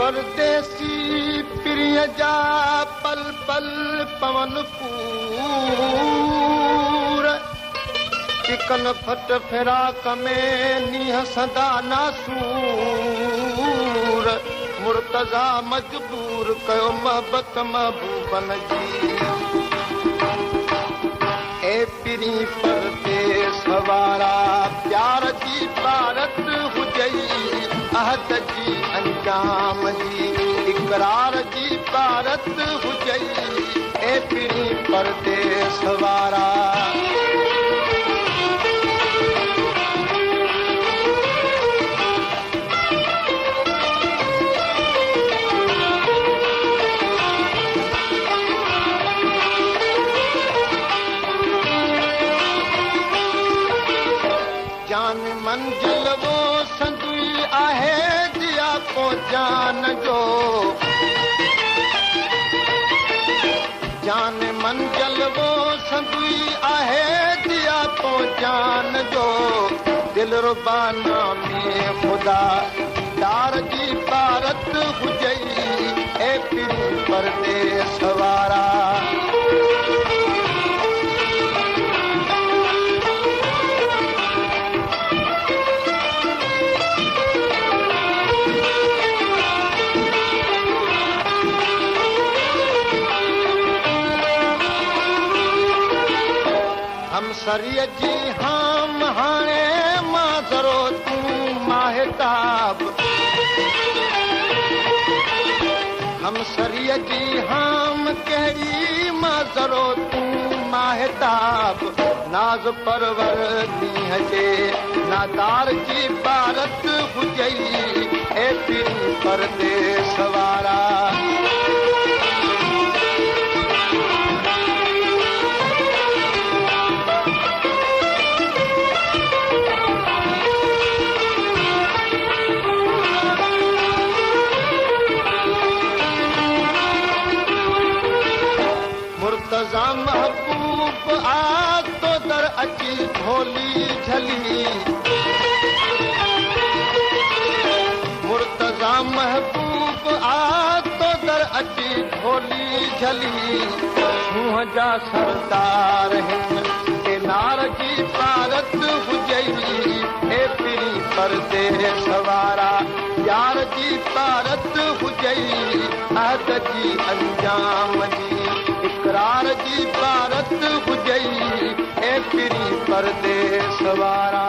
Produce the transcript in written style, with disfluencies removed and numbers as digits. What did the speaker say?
परदेसी प्रिय जा पल पल पवन पूर चिकन फट फिराक में नीह सदा नासूर मुर्तज़ा मजबूर कयो मोहबत महबूबन जी ए पिरी परदेस वारा प्यार जी भारत हुजई अहद जी अंजाम जी इकरार जी भारत हुजई ए पिरी परदेस वारा जान मंजिल वो संदुई आहे जिया को जान जो जान मंजिल वो संदुई आहे जिया को जान जो दिल रुबाना में खुदा दार जी भारत हुजई ए पिरी परदेस वारा हम सरिय जी हम हाणे मां ज़रो तूं माहिताब हम सरिय जी हम कहिड़ी मां ज़रो तूं माहिताब नाज़ परवर ॾींहं जे नादार जी भारत हुजई ए पिरी परदेस वारा मुर्तज़ा महबूब आ तो दर अची झोली झली मुर्तज़ा महबूब आ तो दर अची झोली झली सूंह जा सरदार हिन के नार जी भारत हुजई ए पिरी परदेस वारा यार जी भारत हुजई अहद जी अंजाम जी इकरार जी भारत हुजई ए पिरी परदेस वारा